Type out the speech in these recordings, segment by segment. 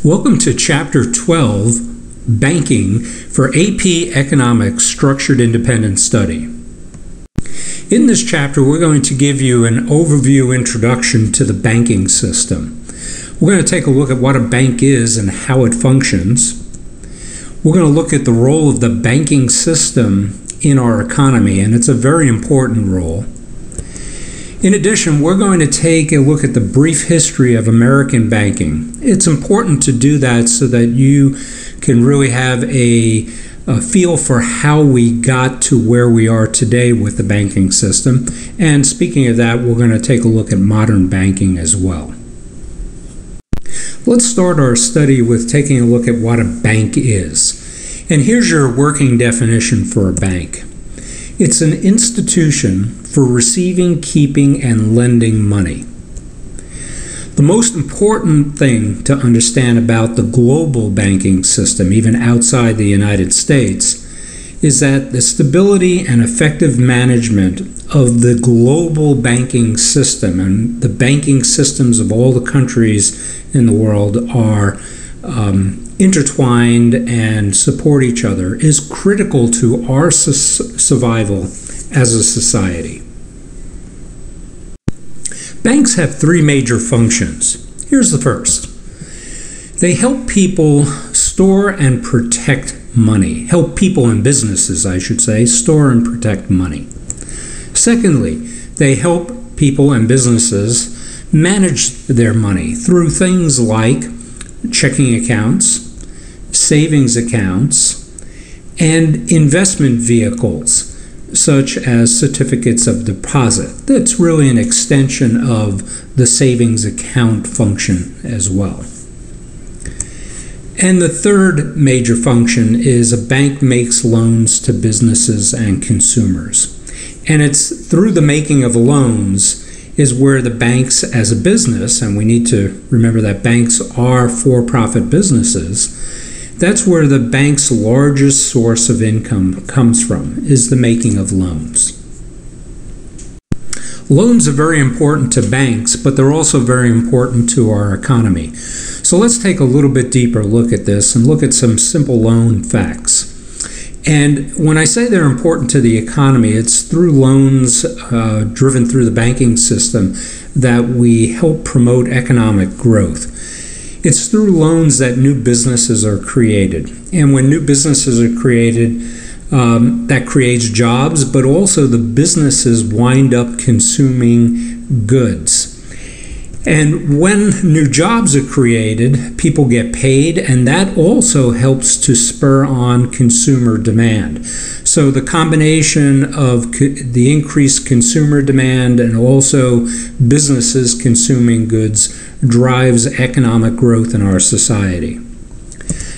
Welcome to Chapter 12, Banking for AP Economics Structured Independent Study. In this chapter, we're going to give you an overview introduction to the banking system. We're going to take a look at what a bank is and how it functions. We're going to look at the role of the banking system in our economy, and it's a very important role. In addition, we're going to take a look at the brief history of American banking. It's important to do that so that you can really have a feel for how we got to where we are today with the banking system. And speaking of that, we're going to take a look at modern banking as well. Let's start our study with taking a look at what a bank is. And here's your working definition for a bank. It's an institution for receiving, keeping, and lending money. The most important thing to understand about the global banking system, even outside the United States, is that the stability and effective management of the global banking system and the banking systems of all the countries in the world are intertwined and support each other is critical to our survival as a society. Banks have three major functions. Here's the first. They help people store and protect money. Help people and businesses, I should say, store and protect money. Secondly, they help people and businesses manage their money through things like checking accounts, savings accounts, and investment vehicles, such as certificates of deposit. That's really an extension of the savings account function as well. And the third major function is a bank makes loans to businesses and consumers. And it's through the making of loans is where the banks as a business, and we need to remember that banks are for-profit businesses, that's where the bank's largest source of income comes from, is the making of loans. Loans are very important to banks, but they're also very important to our economy. So let's take a little bit deeper look at this and look at some simple loan facts. And when I say they're important to the economy, it's through loans driven through the banking system that we help promote economic growth. It's through loans that new businesses are created. And when new businesses are created, that creates jobs, but also the businesses wind up consuming goods. And when new jobs are created, people get paid, and that also helps to spur on consumer demand. So the combination of the increased consumer demand and also businesses consuming goods drives economic growth in our society.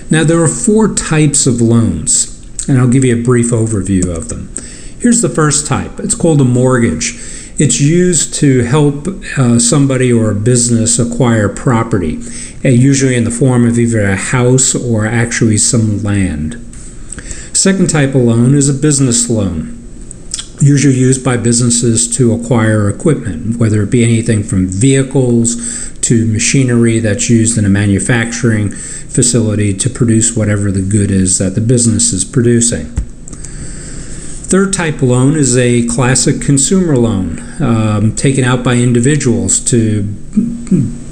Now, there are four types of loans, and I'll give you a brief overview of them. Here's the first type. It's called a mortgage. It's used to help somebody or a business acquire property, usually in the form of either a house or actually some land. Second type of loan is a business loan, usually used by businesses to acquire equipment, whether it be anything from vehicles to machinery that's used in a manufacturing facility to produce whatever the good is that the business is producing. Third type loan is a classic consumer loan taken out by individuals to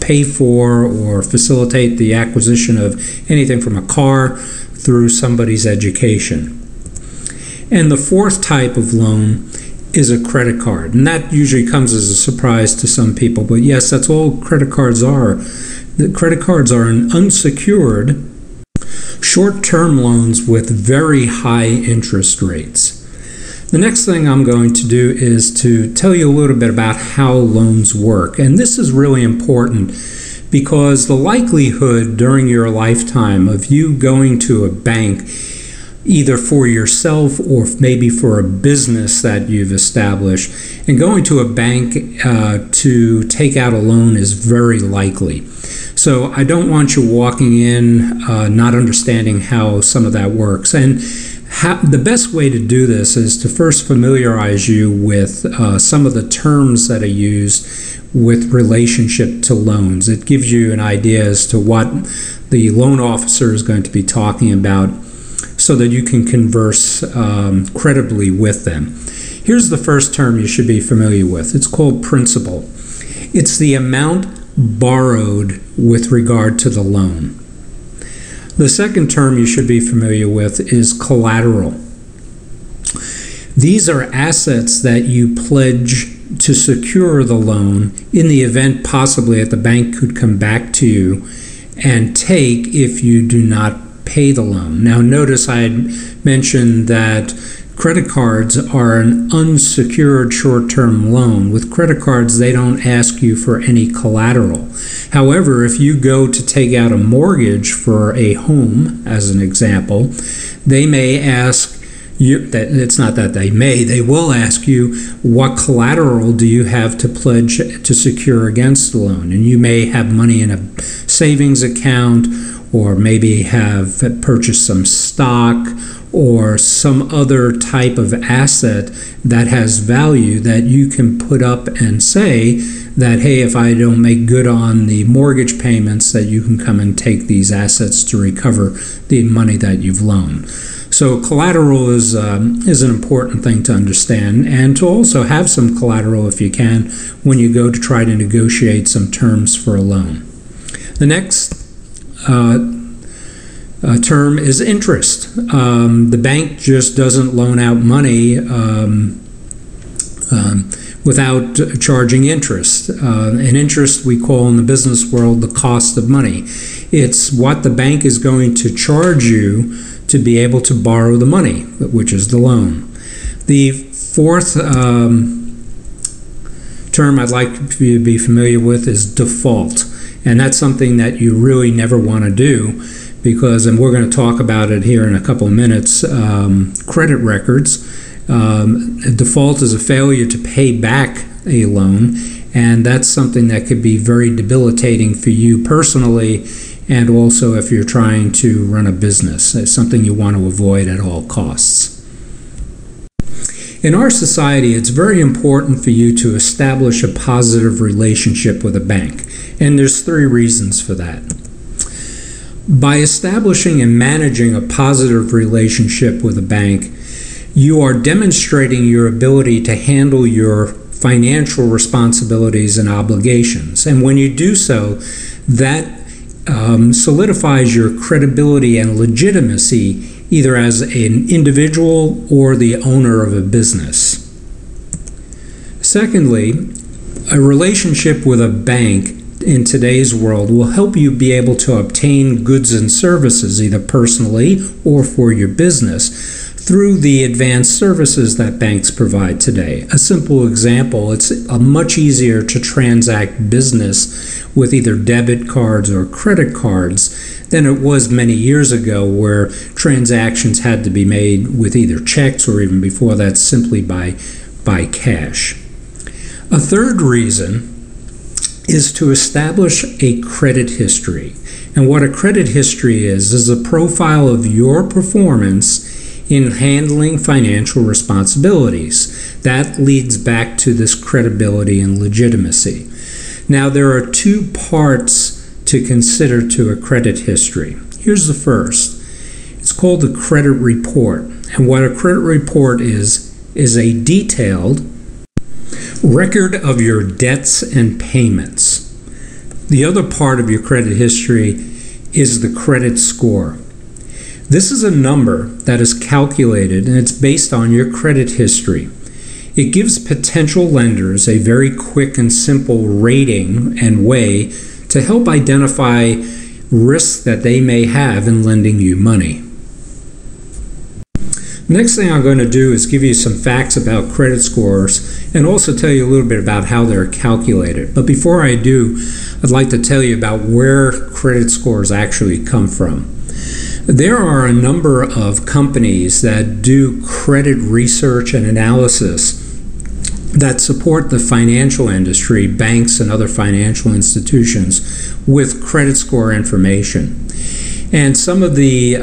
pay for or facilitate the acquisition of anything from a car through somebody's education. And the fourth type of loan is a credit card, and that usually comes as a surprise to some people, but yes, that's all credit cards are. The credit cards are an unsecured short-term loans with very high interest rates. The next thing I'm going to do is to tell you a little bit about how loans work. And this is really important because the likelihood during your lifetime of you going to a bank, either for yourself or maybe for a business that you've established, and going to a bank to take out a loan is very likely. So I don't want you walking in not understanding how some of that works. And The best way to do this is to first familiarize you with some of the terms that are used with relationship to loans. It gives you an idea as to what the loan officer is going to be talking about so that you can converse credibly with them. Here's the first term you should be familiar with. It's called principal. It's the amount borrowed with regard to the loan. The second term you should be familiar with is collateral. These are assets that you pledge to secure the loan in the event possibly that the bank could come back to you and take if you do not pay the loan. Now notice I had mentioned that credit cards are an unsecured short-term loan. With credit cards, they don't ask you for any collateral. However, if you go to take out a mortgage for a home, as an example, they may ask you, it's not that they will ask you, what collateral do you have to pledge to secure against the loan? And you may have money in a savings account, or maybe have purchased some stock, or some other type of asset that has value that you can put up and say that, hey, if I don't make good on the mortgage payments, that you can come and take these assets to recover the money that you've loaned. So collateral is an important thing to understand, and to also have some collateral if you can when you go to try to negotiate some terms for a loan. The next term is interest. The bank just doesn't loan out money without charging interest. And interest we call in the business world the cost of money. It's what the bank is going to charge you to be able to borrow the money, which is the loan. The fourth term I'd like you to be familiar with is default. And that's something that you really never want to do, because, and we're going to talk about it here in a couple of minutes, credit records. Default is a failure to pay back a loan, and that's something that could be very debilitating for you personally, and also if you're trying to run a business. It's something you want to avoid at all costs. In our society, it's very important for you to establish a positive relationship with a bank, and there's 3 reasons for that. By establishing and managing a positive relationship with a bank, you are demonstrating your ability to handle your financial responsibilities and obligations. And when you do so, that solidifies your credibility and legitimacy either as an individual or the owner of a business. Secondly, a relationship with a bank in today's world will help you be able to obtain goods and services either personally or for your business through the advanced services that banks provide today. A simple example, it's much easier to transact business with either debit cards or credit cards than it was many years ago, where transactions had to be made with either checks or even before that simply by cash. A third reason is to establish a credit history. And what a credit history is a profile of your performance in handling financial responsibilities. That leads back to this credibility and legitimacy. Now, there are 2 parts to consider to a credit history. Here's the first. It's called the credit report. And what a credit report is a detailed record of your debts and payments. The other part of your credit history is the credit score. This is a number that is calculated, and it's based on your credit history. It gives potential lenders a very quick and simple rating and way to help identify risks that they may have in lending you money. Next thing I'm going to do is give you some facts about credit scores and also tell you a little bit about how they're calculated. But before I do, I'd like to tell you about where credit scores actually come from. There are a number of companies that do credit research and analysis that support the financial industry, banks and other financial institutions, with credit score information. And some of the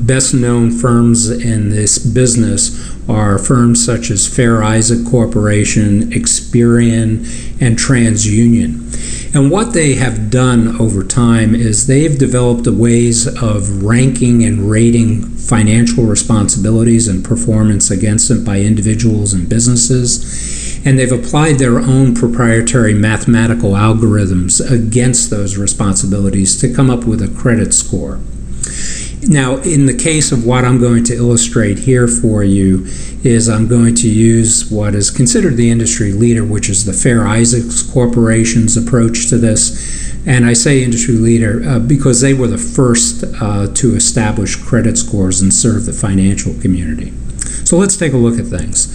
best-known firms in this business are firms such as Fair Isaac Corporation, Experian, and TransUnion. And what they have done over time is they've developed ways of ranking and rating financial responsibilities and performance against them by individuals and businesses. And they've applied their own proprietary mathematical algorithms against those responsibilities to come up with a credit score. Now, in the case of what I'm going to illustrate here for you is I'm going to use what is considered the industry leader, which is the Fair Isaac Corporation's approach to this. And I say industry leader because they were the first to establish credit scores and serve the financial community. So let's take a look at things.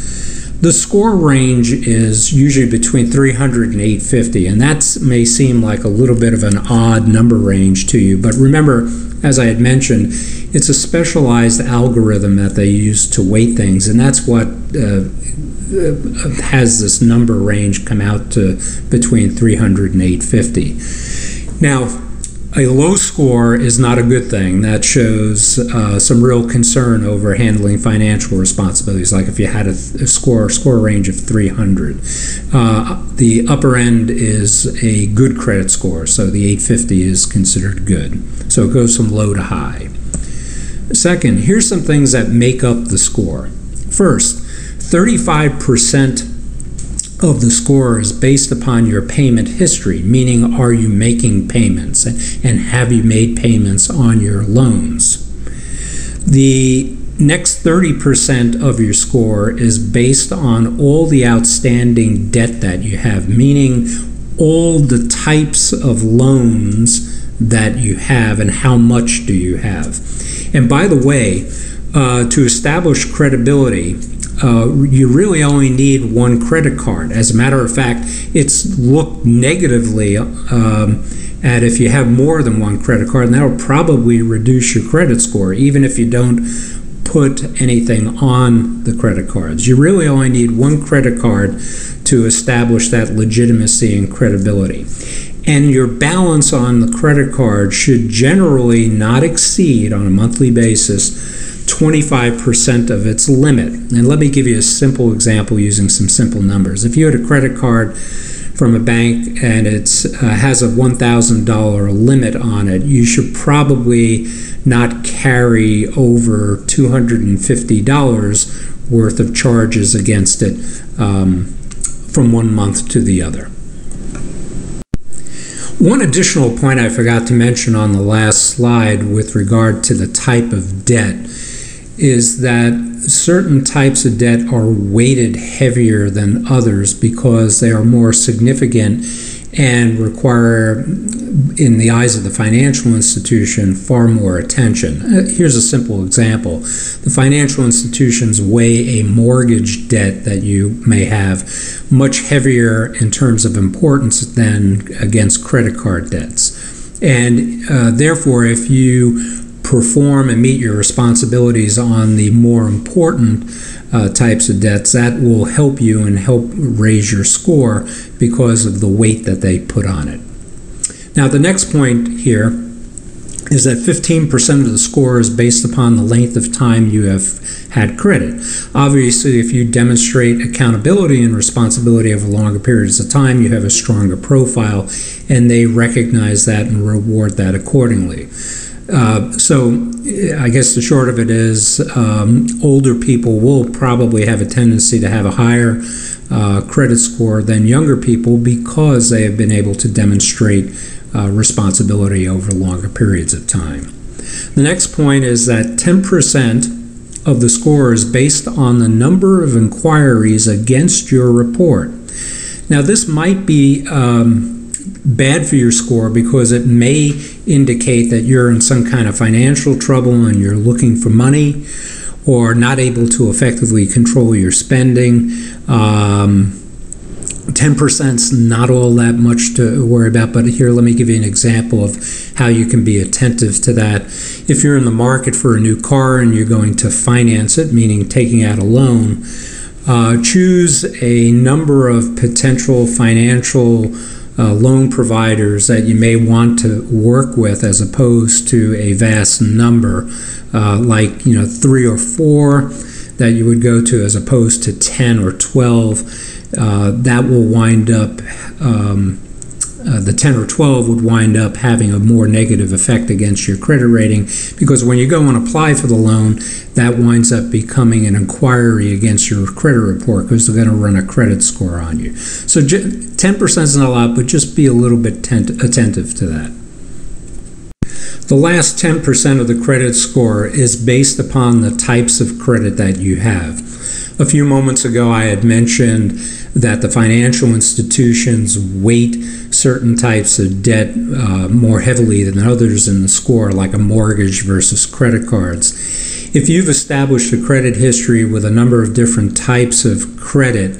The score range is usually between 300 and 850, and that may seem like a little bit of an odd number range to you, but remember, as I had mentioned, it's a specialized algorithm that they use to weight things, and that's what has this number range come out to between 300 and 850. Now, a low score is not a good thing. That shows some real concern over handling financial responsibilities, like if you had a score range of 300. The upper end is a good credit score, so the 850 is considered good. So it goes from low to high. Second, here's some things that make up the score. First, 35% of the score is based upon your payment history, meaning are you making payments and have you made payments on your loans. The next 30% of your score is based on all the outstanding debt that you have, meaning all the types of loans that you have and how much do you have. And by the way, to establish credibility, you really only need one credit card. As a matter of fact, it's looked negatively at if you have more than one credit card, and that will probably reduce your credit score, even if you don't put anything on the credit cards. You really only need one credit card to establish that legitimacy and credibility. And your balance on the credit card should generally not exceed, on a monthly basis, 25% of its limit. And let me give you a simple example using some simple numbers. If you had a credit card from a bank and it has a $1,000 limit on it, you should probably not carry over $250 worth of charges against it from one month to the other. One additional point I forgot to mention on the last slide with regard to the type of debt is that certain types of debt are weighted heavier than others because they are more significant and require, in the eyes of the financial institution, far more attention. Here's a simple example. The financial institutions weigh a mortgage debt that you may have much heavier in terms of importance than against credit card debts. And therefore, if you perform and meet your responsibilities on the more important types of debts, that will help you and help raise your score because of the weight that they put on it. Now, the next point here is that 15% of the score is based upon the length of time you have had credit. Obviously, if you demonstrate accountability and responsibility over longer periods of time, you have a stronger profile, and they recognize that and reward that accordingly. So I guess the short of it is older people will probably have a tendency to have a higher credit score than younger people because they have been able to demonstrate responsibility over longer periods of time. The next point is that 10% of the score is based on the number of inquiries against your report. Now, this might be bad for your score because it may indicate that you're in some kind of financial trouble and you're looking for money or not able to effectively control your spending. 10% is not all that much to worry about, but here let me give you an example of how you can be attentive to that. If you're in the market for a new car and you're going to finance it, meaning taking out a loan, choose a number of potential financial loan providers that you may want to work with, as opposed to a vast number, like 3 or 4 that you would go to, as opposed to 10 or 12. That will wind up, the 10 or 12 would wind up having a more negative effect against your credit rating, because when you go and apply for the loan, that winds up becoming an inquiry against your credit report, because they're going to run a credit score on you. So 10% is not a lot, but just be a little bit attentive to that. The last 10% of the credit score is based upon the types of credit that you have. A few moments ago, I had mentioned that the financial institutions weight certain types of debt more heavily than others in the score, like a mortgage versus credit cards. If you've established a credit history with a number of different types of credit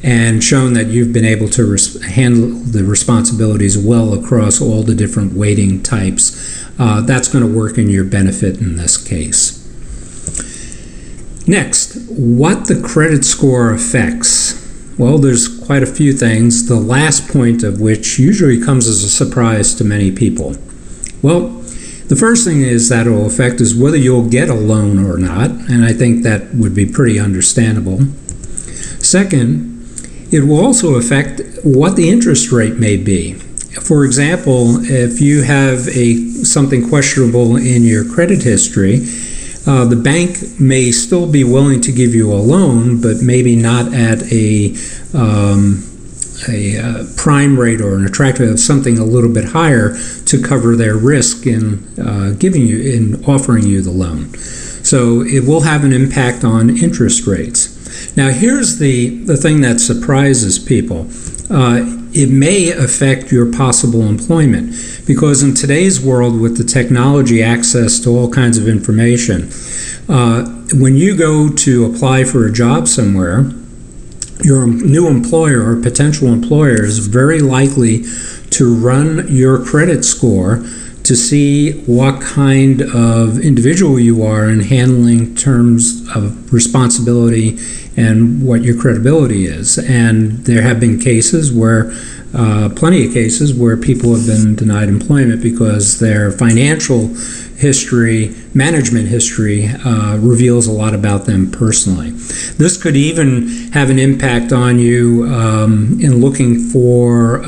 and shown that you've been able to handle the responsibilities well across all the different weighting types, that's going to work in your benefit in this case. Next, what the credit score affects. Well, there's quite a few things, the last point of which usually comes as a surprise to many people. Well, the first thing that it will affect is whether you'll get a loan or not, and I think that would be pretty understandable. Second, it will also affect what the interest rate may be. For example, if you have something questionable in your credit history, the bank may still be willing to give you a loan, but maybe not at a prime rate or an attractive, something a little bit higher to cover their risk in offering you the loan. So it will have an impact on interest rates. Now, here's the thing that surprises people. It may affect your possible employment, because in today's world, with the technology access to all kinds of information, when you go to apply for a job somewhere, your new employer or potential employer is very likely to run your credit score to see what kind of individual you are in handling terms of responsibility and what your credibility is. And there have been cases where, plenty of cases where people have been denied employment because their financial history, management history, reveals a lot about them personally. This could even have an impact on you in looking for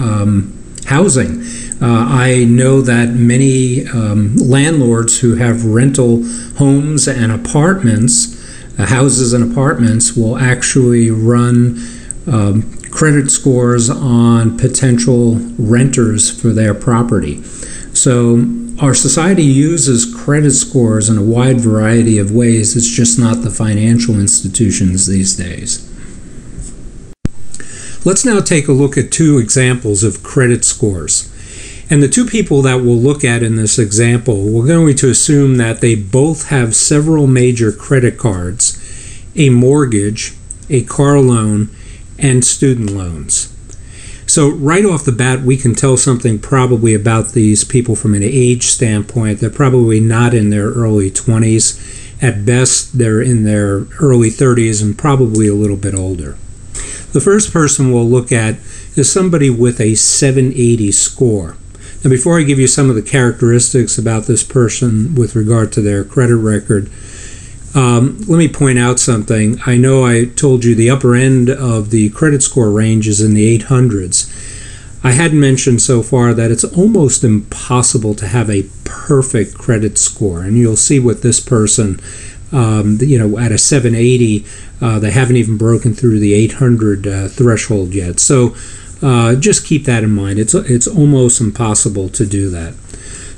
housing. I know that many landlords who have rental homes and apartments, houses and apartments, will actually run credit scores on potential renters for their property. So our society uses credit scores in a wide variety of ways. It's just not the financial institutions these days. Let's now take a look at 2 examples of credit scores. And the 2 people that we'll look at in this example, we're going to assume that they both have several major credit cards, a mortgage, a car loan, and student loans. So right off the bat, we can tell something probably about these people from an age standpoint. They're probably not in their early 20s. At best, they're in their early 30s and probably a little bit older. The first person we'll look at is somebody with a 780 score. Now, before I give you some of the characteristics about this person with regard to their credit record, let me point out something. I know I told you the upper end of the credit score range is in the 800s. I hadn't mentioned so far that it's almost impossible to have a perfect credit score, and you'll see with this person, at a 780, they haven't even broken through the 800 threshold yet. So just keep that in mind. It's almost impossible to do that.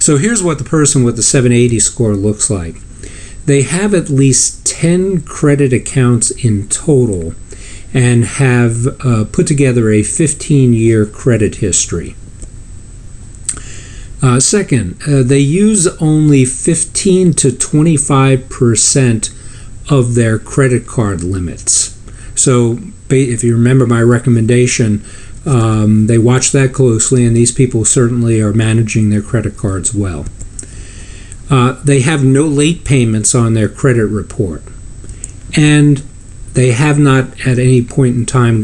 So here's what the person with the 780 score looks like. They have at least 10 credit accounts in total and have put together a 15-year credit history. Second, they use only 15 to 25% of their credit card limits. So if you remember my recommendation, they watch that closely, and these people certainly are managing their credit cards well. They have no late payments on their credit report, and they have not at any point in time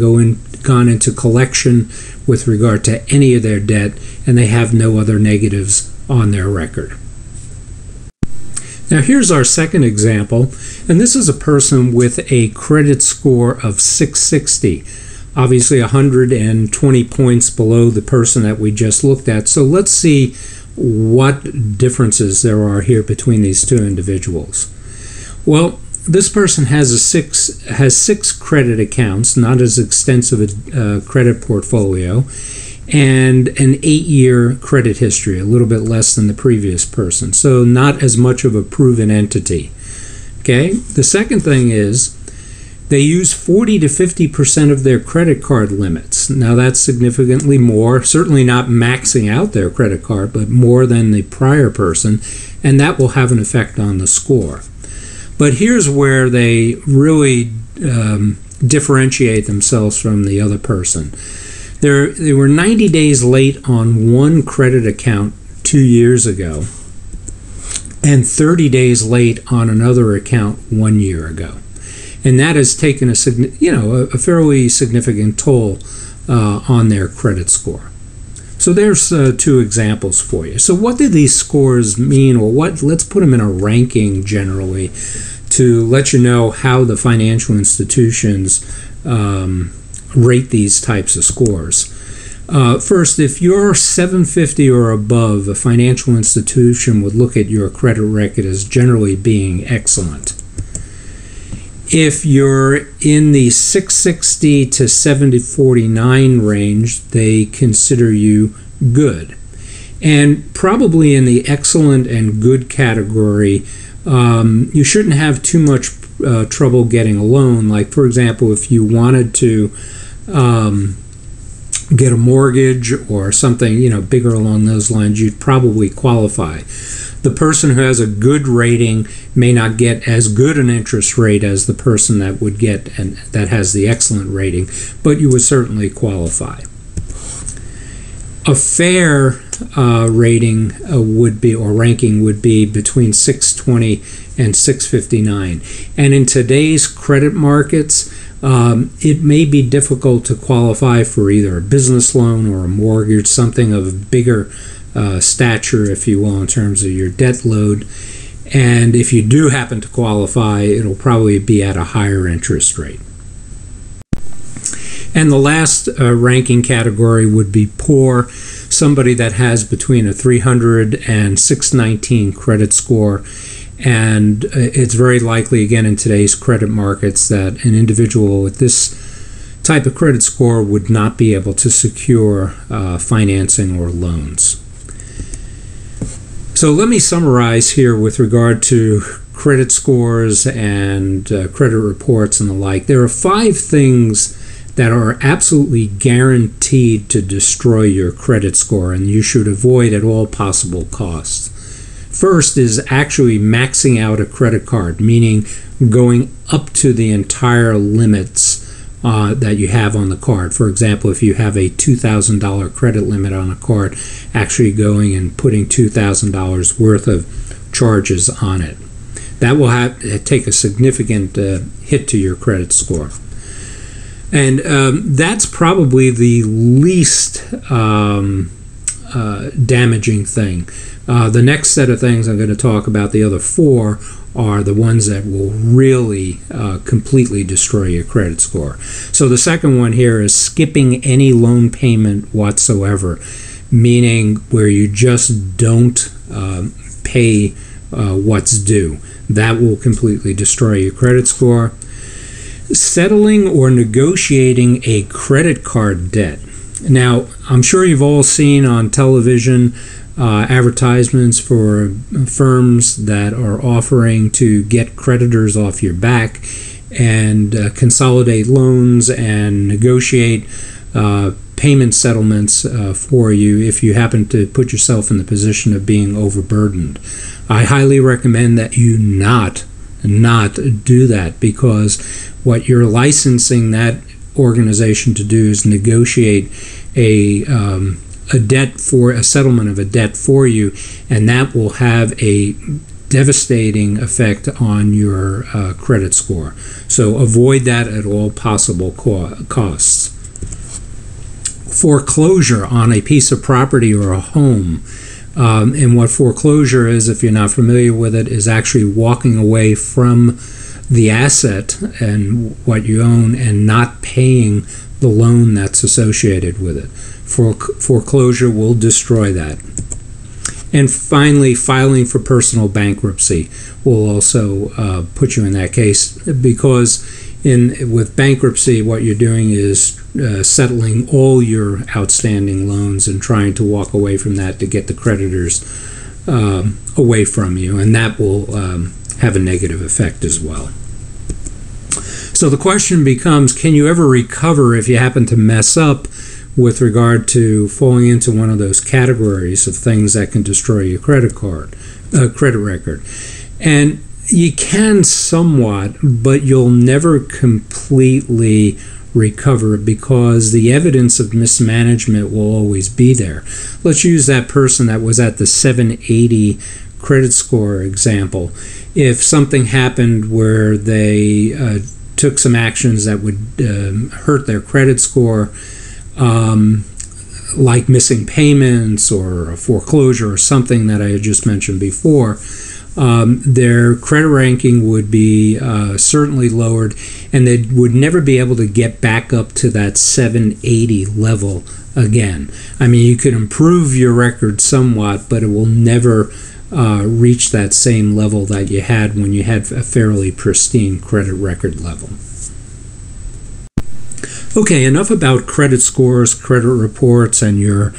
gone into collection with regard to any of their debt, and they have no other negatives on their record. Now here's our second example, and this is a person with a credit score of 660. Obviously 120 points below the person that we just looked at. So let's see what differences there are here between these two individuals. Well, this person has six credit accounts, not as extensive a credit portfolio, and an 8-year credit history, a little bit less than the previous person, so not as much of a proven entity. Okay, the second thing is they use 40 to 50% of their credit card limits. Now that's significantly more, certainly not maxing out their credit card, but more than the prior person, and that will have an effect on the score. But here's where they really differentiate themselves from the other person. They were 90 days late on one credit account 2 years ago, and 30 days late on another account 1 year ago. And that has taken a fairly significant toll on their credit score. So there's two examples for you. So what do these scores mean, or let's put them in a ranking generally to let you know how the financial institutions rate these types of scores. First, if you're 750 or above, a financial institution would look at your credit record as generally being excellent. If you're in the 660 to 749 range, they consider you good. And probably in the excellent and good category, you shouldn't have too much trouble getting a loan. Like, for example, if you wanted to get a mortgage or something bigger along those lines, you'd probably qualify. The person who has a good rating may not get as good an interest rate as the person that would get and that has the excellent rating, but you would certainly qualify. A fair rating would be, or ranking would be, between 620 and 659. And in today's credit markets, it may be difficult to qualify for either a business loan or a mortgage, something of a bigger stature, if you will, in terms of your debt load. And if you do happen to qualify, it'll probably be at a higher interest rate. And the last ranking category would be poor, somebody that has between a 300 and 619 credit score. And it's very likely, again, in today's credit markets, that an individual with this type of credit score would not be able to secure financing or loans. So let me summarize here with regard to credit scores and credit reports and the like. There are 5 things that are absolutely guaranteed to destroy your credit score, and you should avoid at all possible costs. First is actually maxing out a credit card, meaning going up to the entire limits that you have on the card. For example, if you have a $2,000 credit limit on a card, actually going and putting $2,000 worth of charges on it. That will take a significant hit to your credit score. And that's probably the least damaging thing. The next set of things I'm going to talk about, the other 4, are the ones that will really completely destroy your credit score. So the second one here is skipping any loan payment whatsoever, meaning where you just don't pay what's due. That will completely destroy your credit score. Settling or negotiating a credit card debt. Now, I'm sure you've all seen on television advertisements for firms that are offering to get creditors off your back and consolidate loans and negotiate payment settlements for you if you happen to put yourself in the position of being overburdened. I highly recommend that you not do that, because what you're licensing that organization to do is negotiate a settlement of a debt for you, and that will have a devastating effect on your credit score. So avoid that at all possible costs. foreclosure on a piece of property or a home. And what foreclosure is, if you're not familiar with it, is actually walking away from the asset and what you own and not paying the loan that's associated with it. Foreclosure will destroy that. And finally, filing for personal bankruptcy will also put you in that case, because with bankruptcy, what you're doing is settling all your outstanding loans and trying to walk away from that to get the creditors away from you, and that will have a negative effect as well. So the question becomes, can you ever recover if you happen to mess up with regard to falling into one of those categories of things that can destroy your credit record? And you can somewhat, but you'll never completely recover because the evidence of mismanagement will always be there. Let's use that person that was at the 780 credit score example. If something happened where they took some actions that would hurt their credit score, like missing payments or a foreclosure or something that I had just mentioned before, their credit ranking would be certainly lowered, and they would never be able to get back up to that 780 level again. I mean, you could improve your record somewhat, but it will never reach that same level that you had when you had a fairly pristine credit record level. Okay, enough about credit scores, credit reports, and your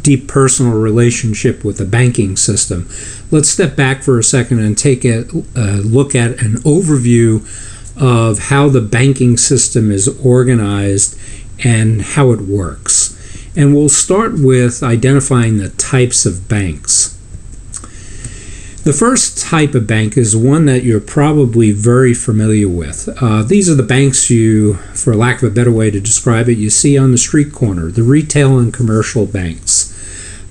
deep personal relationship with the banking system. Let's step back for a second and take a look at an overview of how the banking system is organized and how it works. And we'll start with identifying the types of banks. The first type of bank is one that you're probably very familiar with. These are the banks you, for lack of a better way to describe it, you see on the street corner, the retail and commercial banks.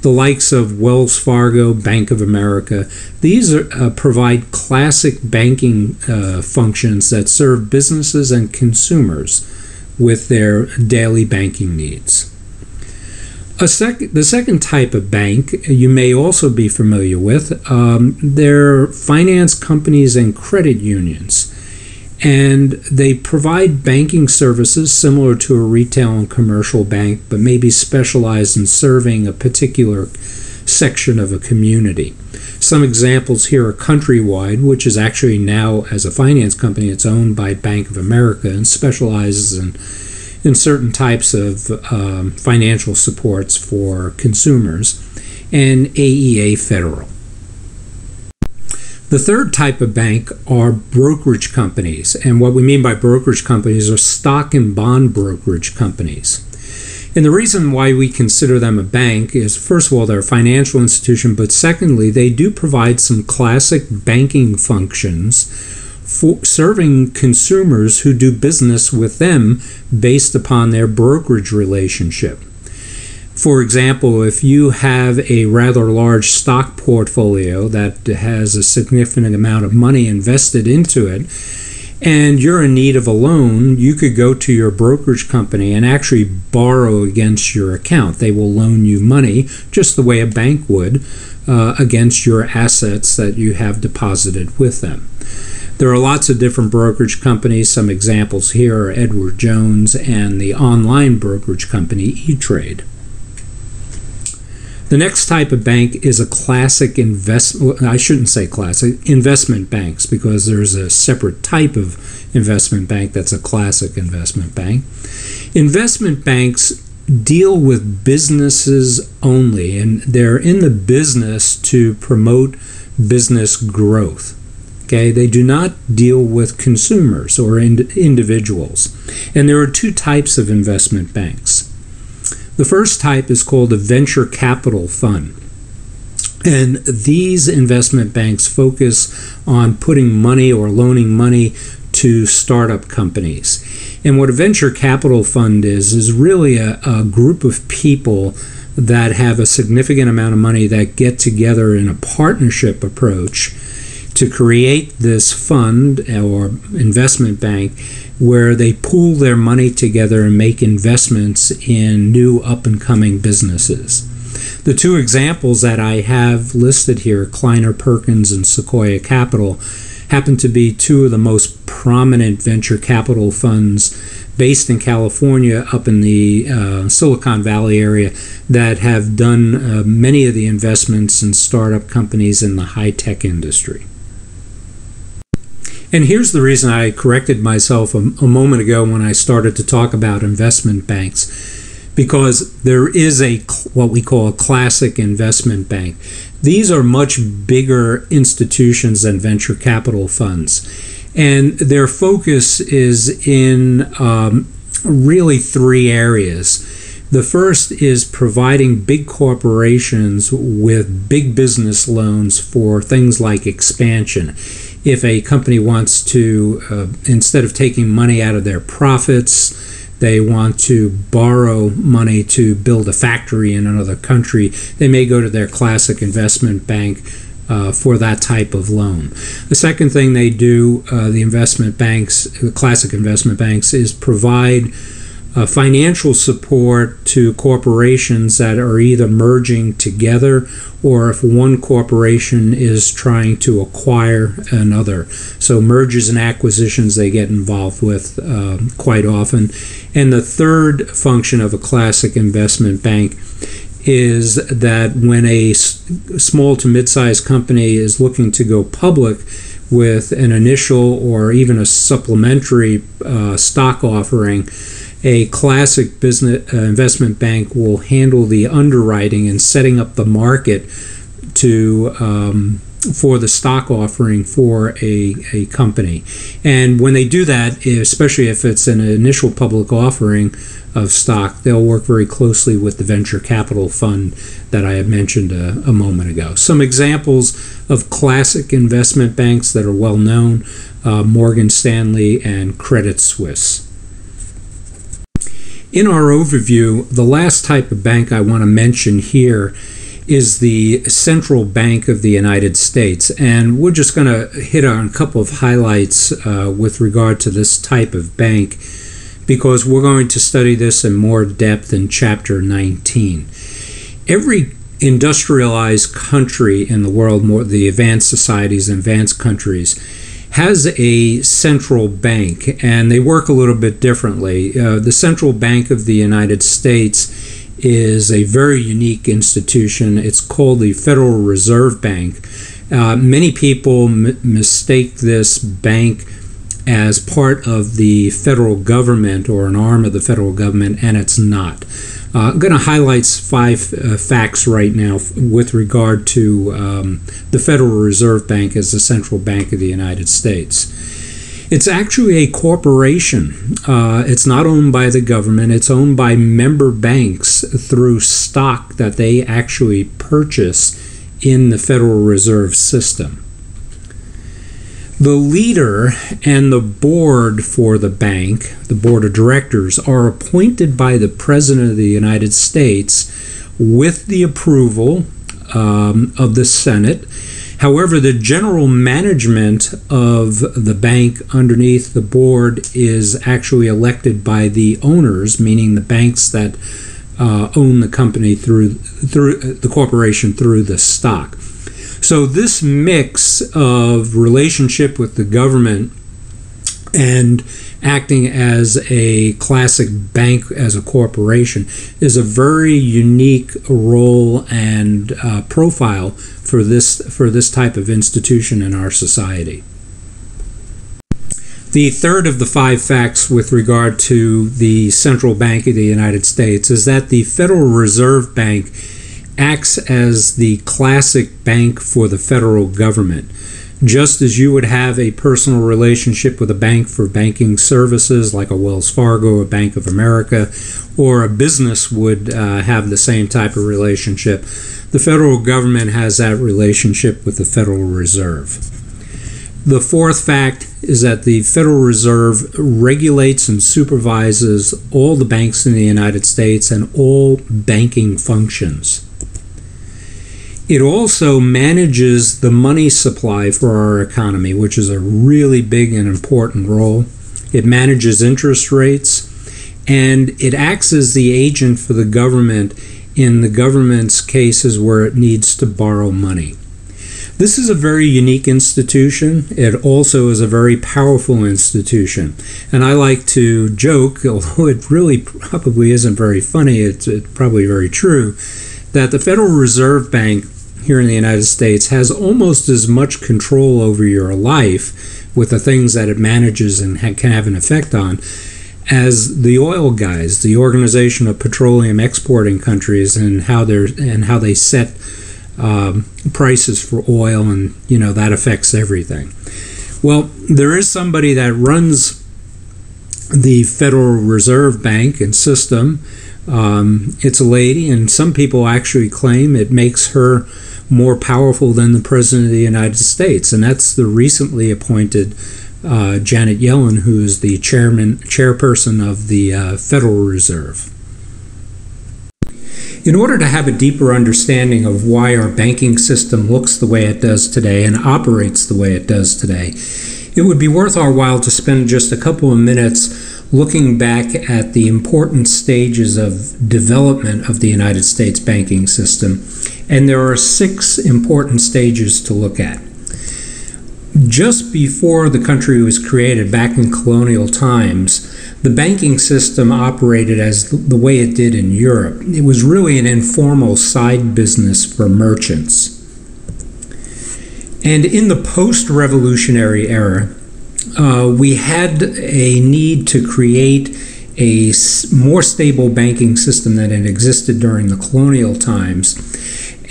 The likes of Wells Fargo, Bank of America. These provide classic banking functions that serve businesses and consumers with their daily banking needs. The second type of bank you may also be familiar with. They're finance companies and credit unions, and they provide banking services similar to a retail and commercial bank, but maybe specialized in serving a particular section of a community. Some examples here are Countrywide, which is actually now, as a finance company, it's owned by Bank of America and specializes in certain types of financial supports for consumers, and AEA Federal. The third type of bank are brokerage companies, and what we mean by brokerage companies are stock and bond brokerage companies. And the reason why we consider them a bank is, first of all, they're a financial institution, but secondly, they do provide some classic banking functions for serving consumers who do business with them based upon their brokerage relationship. For example, if you have a rather large stock portfolio that has a significant amount of money invested into it, and you're in need of a loan, you could go to your brokerage company and actually borrow against your account. They will loan you money just the way a bank would against your assets that you have deposited with them. There are lots of different brokerage companies. Some examples here are Edward Jones and the online brokerage company E-Trade. The next type of bank is a classic investment banks, because there's a separate type of investment bank that's a classic investment bank. Investment banks deal with businesses only, and they're in the business to promote business growth. Okay, they do not deal with consumers or individuals. And there are two types of investment banks. The first type is called a venture capital fund. And these investment banks focus on putting money or loaning money to startup companies. And what a venture capital fund is really a group of people that have a significant amount of money that get together in a partnership approach to create this fund or investment bank where they pool their money together and make investments in new up-and-coming businesses. The two examples that I have listed here, Kleiner Perkins and Sequoia Capital, happen to be two of the most prominent venture capital funds based in California, up in the Silicon Valley area, that have done many of the investments in startup companies in the high-tech industry. And here's the reason I corrected myself a moment ago when I started to talk about investment banks, because there is what we call a classic investment bank. These are much bigger institutions than venture capital funds, and their focus is in really three areas. The first is providing big corporations with big business loans for things like expansion. If a company wants to, instead of taking money out of their profits, they want to borrow money to build a factory in another country, they may go to their classic investment bank for that type of loan. The second thing they do, the classic investment banks, is provide financial support to corporations that are either merging together or if one corporation is trying to acquire another. So mergers and acquisitions they get involved with quite often. And the third function of a classic investment bank is that when a small to mid-sized company is looking to go public with an initial or even a supplementary stock offering, a classic business investment bank will handle the underwriting and setting up the market for the stock offering for a company. And when they do that, especially if it's an initial public offering of stock, they'll work very closely with the venture capital fund that I had mentioned a moment ago. Some examples of classic investment banks that are well known: Morgan Stanley and Credit Suisse. In our overview, the last type of bank I want to mention here is the Central Bank of the United States. And we're just going to hit on a couple of highlights with regard to this type of bank, because we're going to study this in more depth in Chapter 19. Every industrialized country in the world, the advanced societies and advanced countries, has a central bank, and they work a little bit differently. The Central Bank of the United States is a very unique institution. It's called the Federal Reserve Bank. Many people mistake this bank as part of the federal government or an arm of the federal government, and it's not. I'm going to highlight 5 facts right now with regard to the Federal Reserve Bank as the central bank of the United States. It's actually a corporation. It's not owned by the government. It's owned by member banks through stock that they actually purchase in the Federal Reserve System. The leader and the board for the bank, the board of directors, are appointed by the President of the United States with the approval of the Senate. However, the general management of the bank underneath the board is actually elected by the owners, meaning the banks that own the company through the corporation through the stock. So this mix of relationship with the government and acting as a classic bank as a corporation is a very unique role and profile for this type of institution in our society. The third of the 5 facts with regard to the Central Bank of the United States is that the Federal Reserve Bank acts as the classic bank for the federal government. Just as you would have a personal relationship with a bank for banking services like a Wells Fargo, a Bank of America, or a business would have the same type of relationship, the federal government has that relationship with the Federal Reserve. The 4th fact is that the Federal Reserve regulates and supervises all the banks in the United States and all banking functions. It also manages the money supply for our economy, which is a really big and important role. it manages interest rates, and it acts as the agent for the government in the government's cases where it needs to borrow money. This is a very unique institution. It also is a very powerful institution. And I like to joke, although it really probably isn't very funny, it's probably very true, that the Federal Reserve Bank here in the United States has almost as much control over your life with the things that it manages and can have an effect on as the oil guys, the Organization of Petroleum Exporting Countries, and how they set prices for oil, and that affects everything. Well, there is somebody that runs the Federal Reserve Bank and system. It's a lady, and some people actually claim it makes her more powerful than the President of the United States, and that's the recently appointed Janet Yellen, who is the chairperson of the Federal Reserve. In order to have a deeper understanding of why our banking system looks the way it does today and operates the way it does today, it would be worth our while to spend just a couple of minutes looking back at the important stages of development of the United States banking system. And there are 6 important stages to look at. Just before the country was created, back in colonial times, the banking system operated as the way it did in Europe. It was really an informal side business for merchants. And in the post-revolutionary era, we had a need to create a more stable banking system than had existed during the colonial times.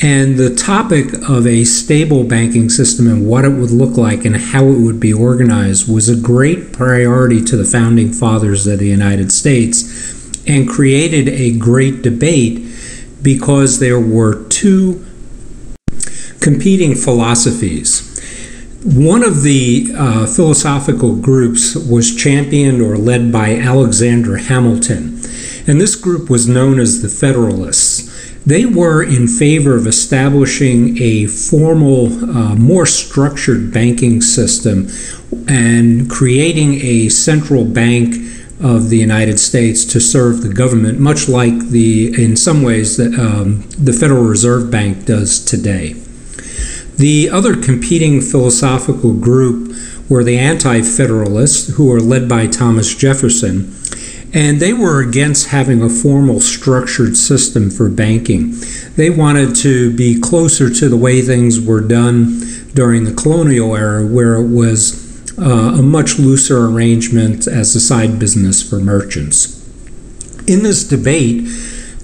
And the topic of a stable banking system and what it would look like and how it would be organized was a great priority to the founding fathers of the United States, and created a great debate because there were 2 competing philosophies. One of the philosophical groups was championed or led by Alexander Hamilton, and this group was known as the Federalists. They were in favor of establishing a formal, more structured banking system and creating a central bank of the United States to serve the government, much like in some ways, the Federal Reserve Bank does today. The other competing philosophical group were the Anti-Federalists, who were led by Thomas Jefferson. And they were against having a formal structured system for banking. They wanted to be closer to the way things were done during the colonial era, where it was a much looser arrangement as a side business for merchants. In this debate,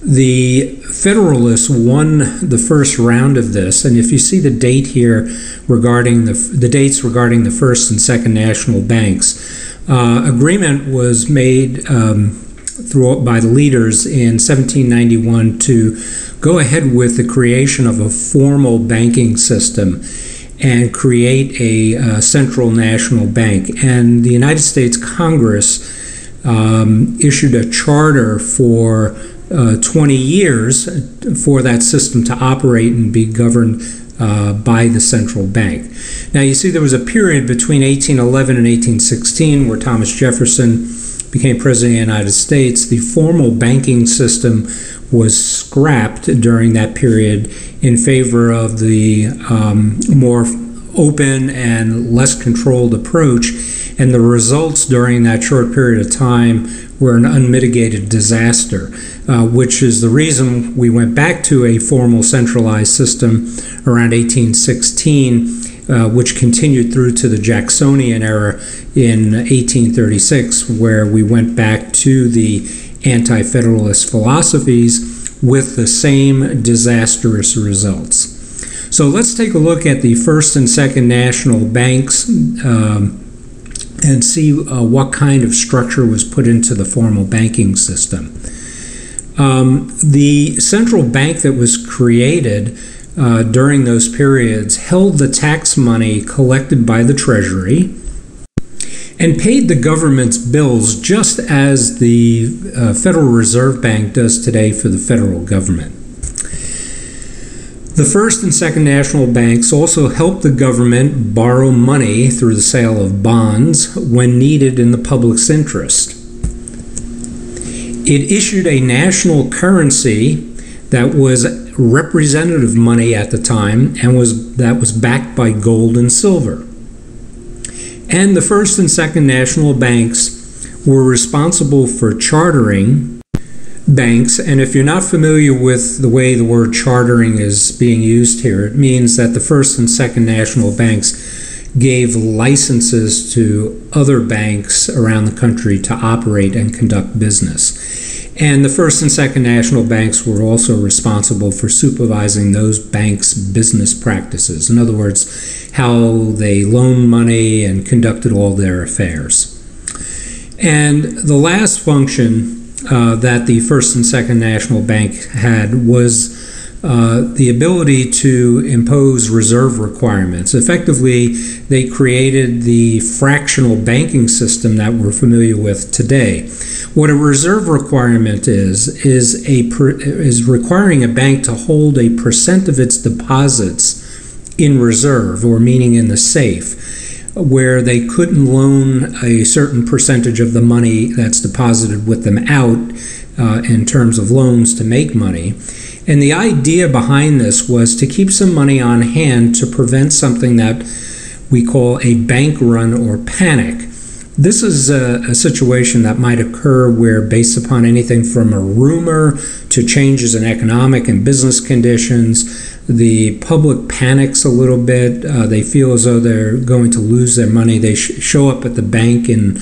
the Federalists won the first round of this, and if you see the date here regarding the dates regarding the first and second national banks, agreement was made by the leaders in 1791 to go ahead with the creation of a formal banking system and create a central national bank. And the United States Congress issued a charter for 20 years for that system to operate and be governed by the central bank. Now you see there was a period between 1811 and 1816 where Thomas Jefferson became President of the United States. The formal banking system was scrapped during that period in favor of the more open and less controlled approach, and the results during that short period of time were an unmitigated disaster, which is the reason we went back to a formal centralized system around 1816, which continued through to the Jacksonian era in 1836, where we went back to the anti-federalist philosophies with the same disastrous results. So let's take a look at the first and second national banks and see what kind of structure was put into the formal banking system. The central bank that was created during those periods held the tax money collected by the Treasury and paid the government's bills just as the Federal Reserve Bank does today for the federal government. The First and Second National Banks also helped the government borrow money through the sale of bonds when needed in the public's interest. It issued a national currency that was representative money at the time and that was backed by gold and silver. And the First and Second National Banks were responsible for chartering banks, and if you're not familiar with the way the word chartering is being used here, it means that the First and Second National Banks gave licenses to other banks around the country to operate and conduct business. And the First and Second National Banks were also responsible for supervising those banks' business practices. In other words, how they loaned money and conducted all their affairs. And the last function that the First and Second National Bank had was the ability to impose reserve requirements. Effectively, they created the fractional banking system that we're familiar with today. What a reserve requirement is requiring a bank to hold a percent of its deposits in reserve, or meaning in the safe, where they couldn't loan a certain percentage of the money that's deposited with them out in terms of loans to make money. And the idea behind this was to keep some money on hand to prevent something that we call a bank run or panic. This is a situation that might occur where, based upon anything from a rumor to changes in economic and business conditions, the public panics a little bit. They feel as though they're going to lose their money. They show up at the bank in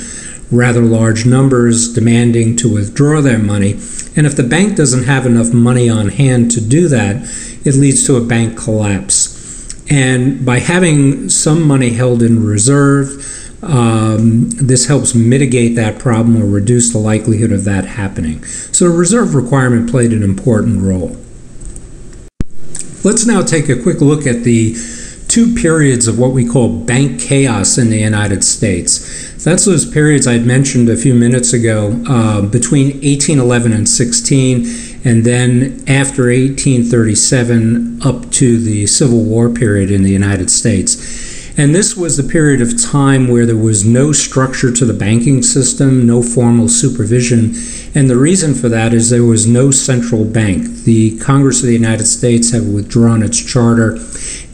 rather large numbers demanding to withdraw their money. And if the bank doesn't have enough money on hand to do that, it leads to a bank collapse. And by having some money held in reserve, this helps mitigate that problem or reduce the likelihood of that happening. So the reserve requirement played an important role. Let's now take a quick look at the two periods of what we call bank chaos in the United States. That's those periods I'd mentioned a few minutes ago, between 1811 and 16, and then after 1837 up to the Civil War period in the United States. And this was the period of time where there was no structure to the banking system, no formal supervision. And the reason for that is there was no central bank. The Congress of the United States had withdrawn its charter.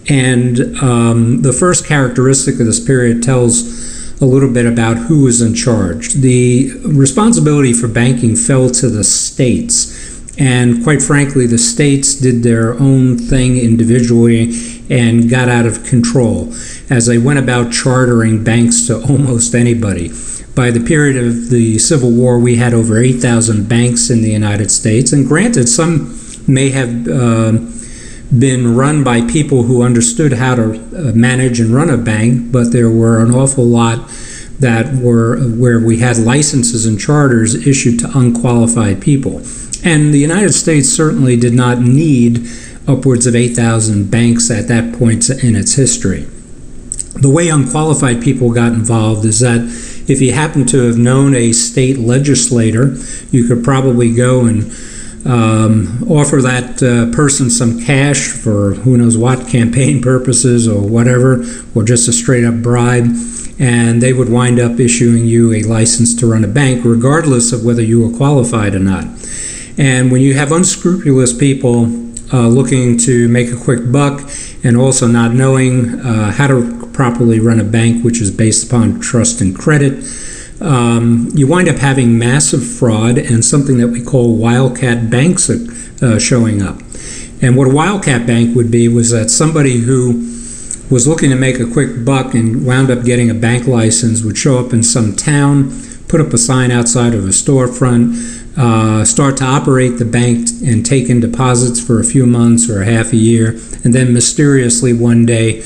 And the first characteristic of this period tells a little bit about who was in charge. The responsibility for banking fell to the states. And quite frankly, the states did their own thing individually and got out of control as they went about chartering banks to almost anybody. By the period of the Civil War, we had over 8,000 banks in the United States. And granted, some may have been run by people who understood how to manage and run a bank, but there were an awful lot that were where we had licenses and charters issued to unqualified people. And the United States certainly did not need upwards of 8,000 banks at that point in its history. The way unqualified people got involved is that if you happen to have known a state legislator, you could probably go and offer that person some cash for who knows what, campaign purposes or whatever, or just a straight-up bribe, and they would wind up issuing you a license to run a bank regardless of whether you were qualified or not. And when you have unscrupulous people looking to make a quick buck and also not knowing how to properly run a bank, which is based upon trust and credit, you wind up having massive fraud and something that we call wildcat banks showing up. And what a wildcat bank would be was that somebody who was looking to make a quick buck and wound up getting a bank license would show up in some town, put up a sign outside of a storefront, start to operate the bank and take in deposits for a few months or half a year, and then mysteriously one day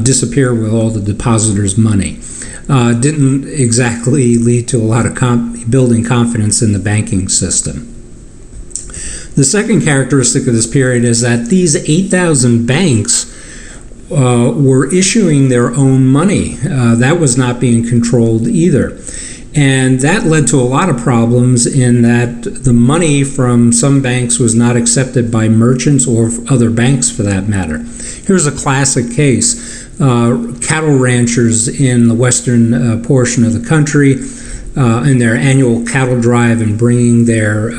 disappear with all the depositors' money. Didn't exactly lead to a lot of building confidence in the banking system. The second characteristic of this period is that these 8,000 banks were issuing their own money. That was not being controlled either. And that led to a lot of problems in that the money from some banks was not accepted by merchants or other banks for that matter. Here's a classic case. Cattle ranchers in the western portion of the country in their annual cattle drive and bringing their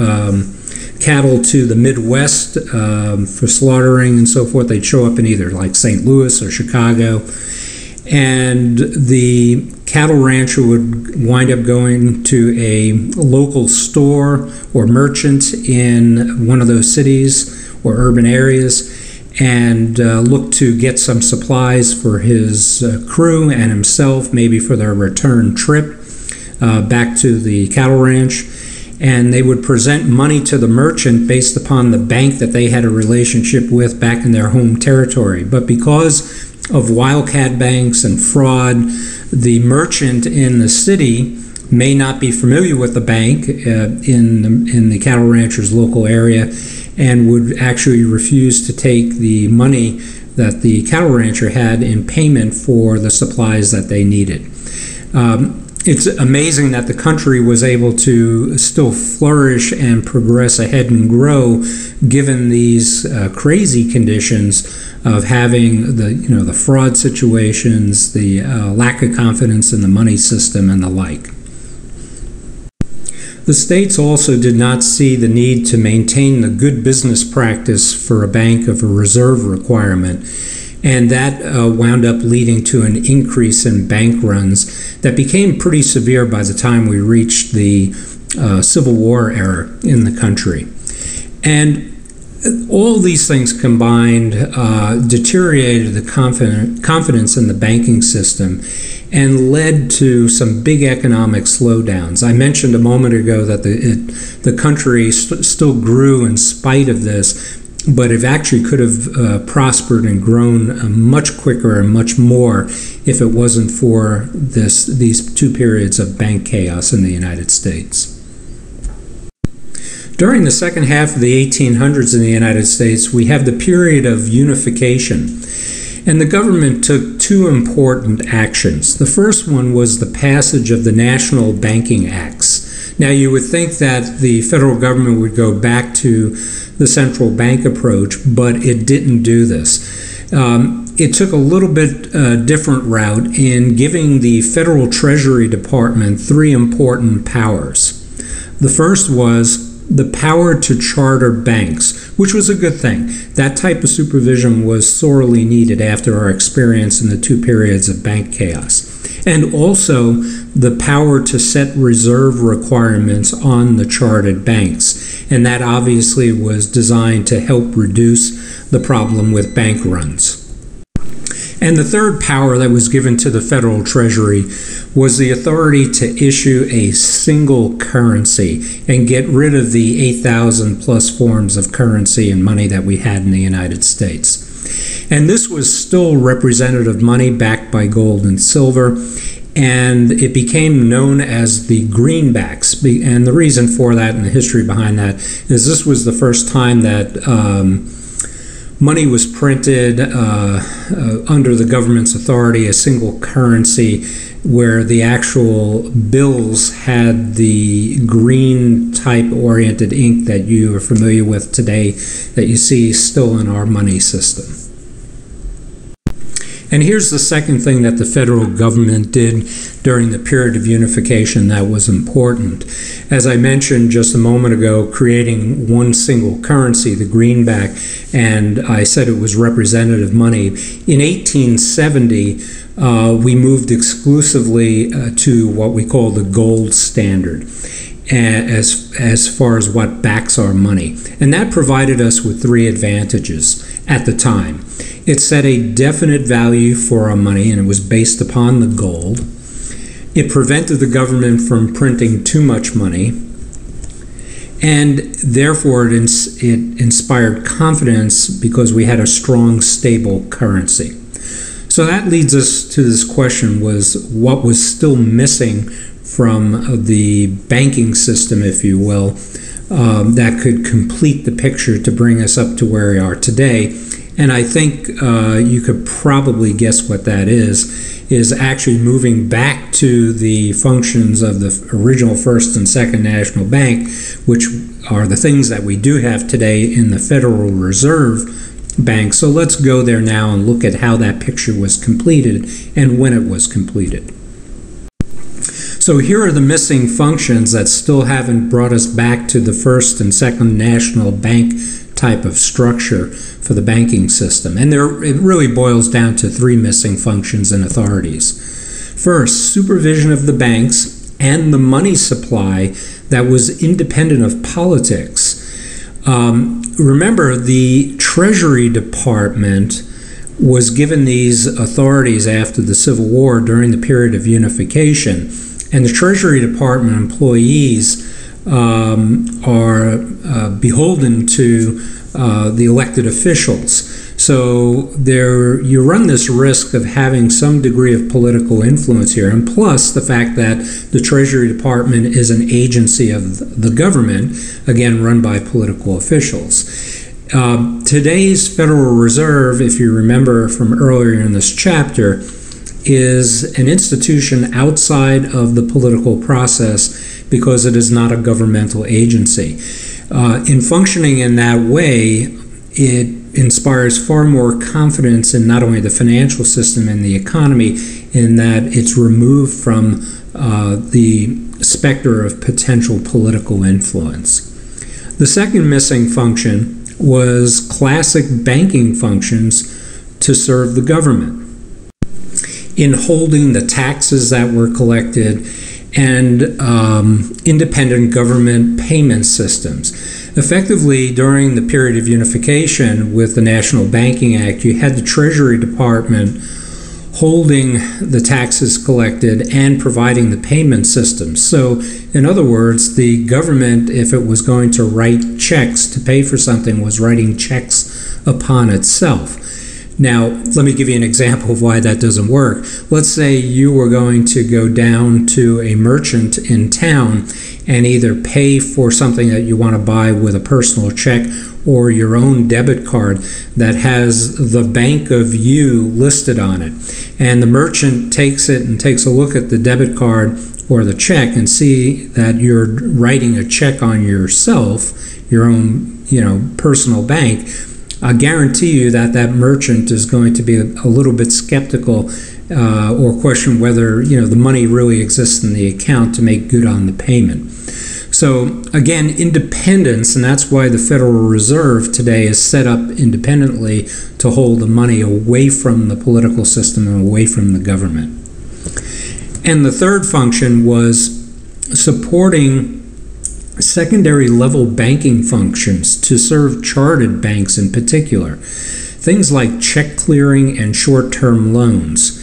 cattle to the Midwest for slaughtering and so forth. They'd show up in either like St. Louis or Chicago. And the cattle rancher would wind up going to a local store or merchant in one of those cities or urban areas and look to get some supplies for his crew and himself, maybe for their return trip back to the cattle ranch. And they would present money to the merchant based upon the bank that they had a relationship with back in their home territory. But because of wildcat banks and fraud, the merchant in the city may not be familiar with the bank in the cattle rancher's local area and would actually refuse to take the money that the cattle rancher had in payment for the supplies that they needed. It's amazing that the country was able to still flourish and progress ahead and grow given these crazy conditions of having the fraud situations, the lack of confidence in the money system and the like. The states also did not see the need to maintain the good business practice for a bank of a reserve requirement, and that wound up leading to an increase in bank runs that became pretty severe by the time we reached the Civil War era in the country. And all these things combined deteriorated the confidence in the banking system and led to some big economic slowdowns. I mentioned a moment ago that the country still grew in spite of this, but it actually could have prospered and grown much quicker and much more if it wasn't for these two periods of bank chaos in the United States. During the second half of the 1800s in the United States, we have the period of unification. And the government took two important actions. The first one was the passage of the National Banking Acts. Now, you would think that the federal government would go back to the central bank approach, but it didn't do this. It took a little bit different route in giving the Federal Treasury Department three important powers. The first was the power to charter banks, which was a good thing. That type of supervision was sorely needed after our experience in the two periods of bank chaos. And also the power to set reserve requirements on the chartered banks. And that obviously was designed to help reduce the problem with bank runs. And the third power that was given to the Federal Treasury was the authority to issue a single currency and get rid of the 8,000 plus forms of currency and money that we had in the United States. And this was still representative money backed by gold and silver, and it became known as the greenbacks. And the reason for that and the history behind that is this was the first time that money was printed under the government's authority, a single currency, where the actual bills had the green type oriented ink that you are familiar with today that you see still in our money system. And here's the second thing that the federal government did during the period of unification that was important. As I mentioned just a moment ago, creating one single currency, the greenback, and I said it was representative money. In 1870, we moved exclusively to what we call the gold standard as far as what backs our money. And that provided us with three advantages at the time. It set a definite value for our money, and it was based upon the gold. It prevented the government from printing too much money, and therefore it inspired confidence because we had a strong, stable currency. So that leads us to this question: was what was still missing from the banking system, if you will, that could complete the picture to bring us up to where we are today? And I think you could probably guess what that is actually moving back to the functions of the original First and Second National Bank, which are the things that we do have today in the Federal Reserve Bank. So let's go there now and look at how that picture was completed and when it was completed. So here are the missing functions that still haven't brought us back to the First and Second National Bank type of structure for the banking system. And it really boils down to three missing functions and authorities. First, supervision of the banks and the money supply that was independent of politics. Remember, the Treasury Department was given these authorities after the Civil War during the period of unification. And the Treasury Department employees are beholden to the elected officials. So you run this risk of having some degree of political influence here, and plus the fact that the Treasury Department is an agency of the government, again run by political officials. Today's Federal Reserve, if you remember from earlier in this chapter, is an institution outside of the political process because it is not a governmental agency. In functioning in that way, it inspires far more confidence in not only the financial system and the economy, in that it's removed from the specter of potential political influence. The second missing function was classic banking functions to serve the government in holding the taxes that were collected and independent government payment systems. Effectively, during the period of unification with the National Banking Act, you had the Treasury Department holding the taxes collected and providing the payment systems. So, in other words, the government, if it was going to write checks to pay for something, was writing checks upon itself. Now, let me give you an example of why that doesn't work. Let's say you were going to go down to a merchant in town and either pay for something that you want to buy with a personal check or your own debit card that has the Bank of You listed on it. And the merchant takes it and takes a look at the debit card or the check and see that you're writing a check on yourself, your own, personal bank. I guarantee you that that merchant is going to be a little bit skeptical or question whether the money really exists in the account to make good on the payment. So again, independence, and that's why the Federal Reserve today is set up independently to hold the money away from the political system and away from the government. And the third function was supporting secondary level banking functions to serve chartered banks in particular. Things like check clearing and short-term loans.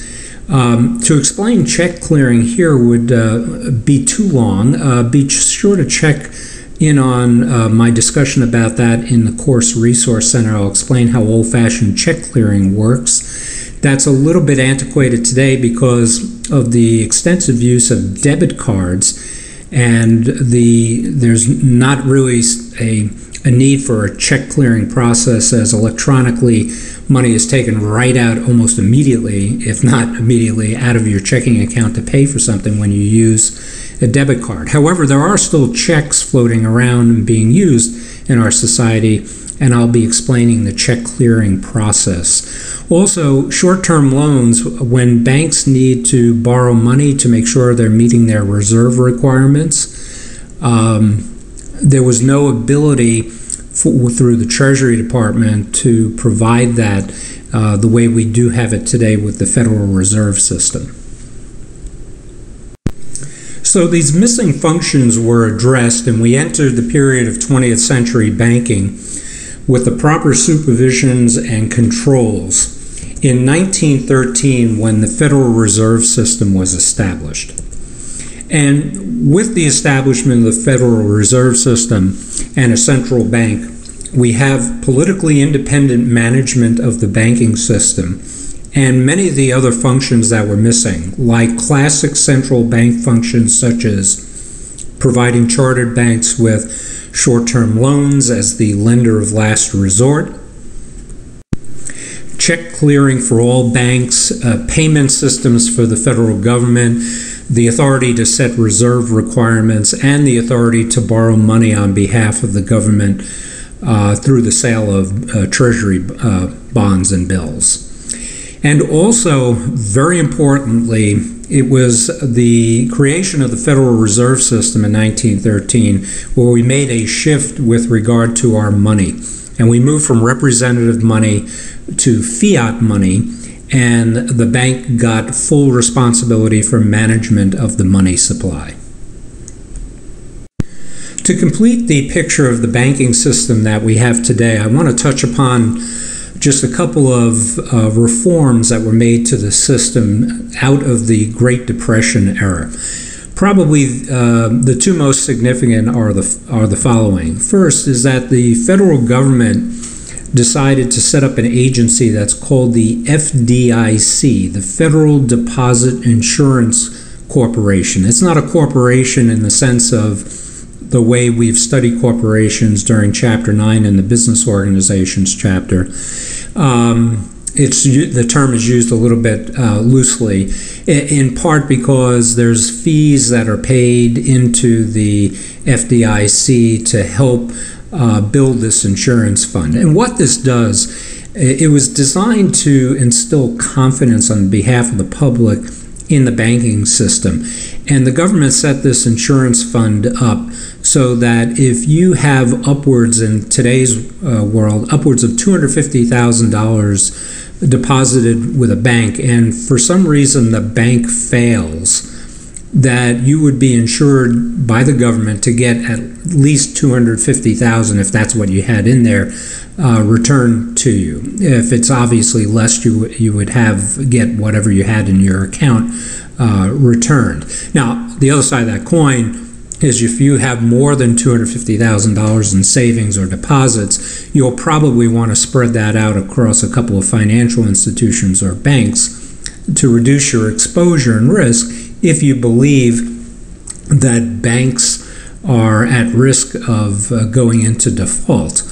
To explain check clearing here would be too long. Be sure to check in on my discussion about that in the Course Resource Center. I'll explain how old-fashioned check clearing works. That's a little bit antiquated today because of the extensive use of debit cards, and there's not really a need for a check clearing process, as electronically money is taken right out almost immediately, if not immediately, out of your checking account to pay for something when you use a debit card. However, there are still checks floating around and being used in our society, and I'll be explaining the check clearing process. Also, short-term loans, when banks need to borrow money to make sure they're meeting their reserve requirements, there was no ability through the Treasury Department to provide that the way we do have it today with the Federal Reserve System. So these missing functions were addressed, and we entered the period of 20th century banking with the proper supervisions and controls in 1913 when the Federal Reserve System was established. And with the establishment of the Federal Reserve System and a central bank, we have politically independent management of the banking system and many of the other functions that were missing, like classic central bank functions such as providing chartered banks with short-term loans as the lender of last resort, check clearing for all banks, payment systems for the federal government, the authority to set reserve requirements, and the authority to borrow money on behalf of the government through the sale of treasury bonds and bills. And also, very importantly, it was the creation of the Federal Reserve System in 1913 where we made a shift with regard to our money. And we moved from representative money to fiat money, and the bank got full responsibility for management of the money supply. To complete the picture of the banking system that we have today, I want to touch upon just a couple of reforms that were made to the system out of the Great Depression era. Probably the two most significant are the following. First is that the federal government decided to set up an agency that's called the FDIC, the Federal Deposit Insurance Corporation. It's not a corporation in the sense of the way we've studied corporations during Chapter 9 in the Business Organizations chapter. The term is used a little bit loosely, in part because there's fees that are paid into the FDIC to help build this insurance fund. And what this does, it was designed to instill confidence on behalf of the public in the banking system. And the government set this insurance fund up so that if you have upwards, in today's world, upwards of $250,000 deposited with a bank, and for some reason the bank fails, that you would be insured by the government to get at least $250,000, if that's what you had in there, returned to you. If it's obviously less, you would get whatever you had in your account returned. Now, the other side of that coin is if you have more than $250,000 in savings or deposits, you'll probably want to spread that out across a couple of financial institutions or banks to reduce your exposure and risk if you believe that banks are at risk of going into default.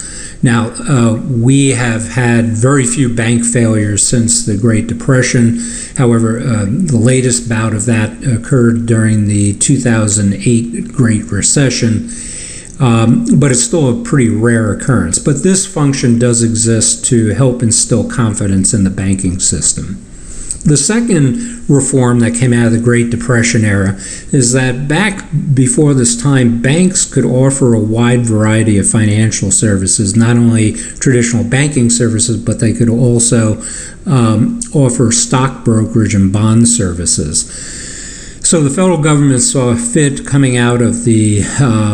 Now, we have had very few bank failures since the Great Depression. However, the latest bout of that occurred during the 2008 Great Recession, but it's still a pretty rare occurrence. But this function does exist to help instill confidence in the banking system. The second reform that came out of the Great Depression era is that back before this time, banks could offer a wide variety of financial services, not only traditional banking services, but they could also offer stock brokerage and bond services. So the federal government saw fit, coming out of the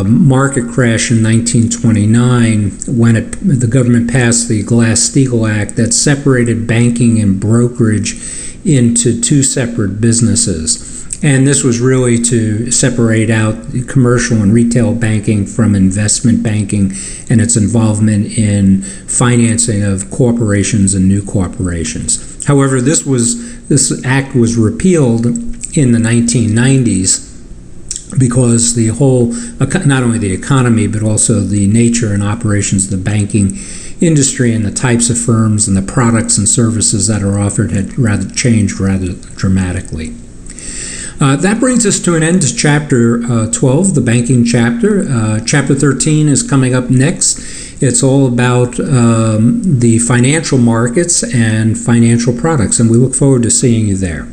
market crash in 1929, when the government passed the Glass-Steagall Act that separated banking and brokerage into two separate businesses. And this was really to separate out commercial and retail banking from investment banking and its involvement in financing of corporations and new corporations. However, this act was repealed in the 1990s because the whole, not only the economy, but also the nature and operations of the banking industry and the types of firms and the products and services that are offered had changed rather dramatically. That brings us to an end to Chapter 12, the banking chapter. Chapter 13 is coming up next. It's all about the financial markets and financial products, and we look forward to seeing you there.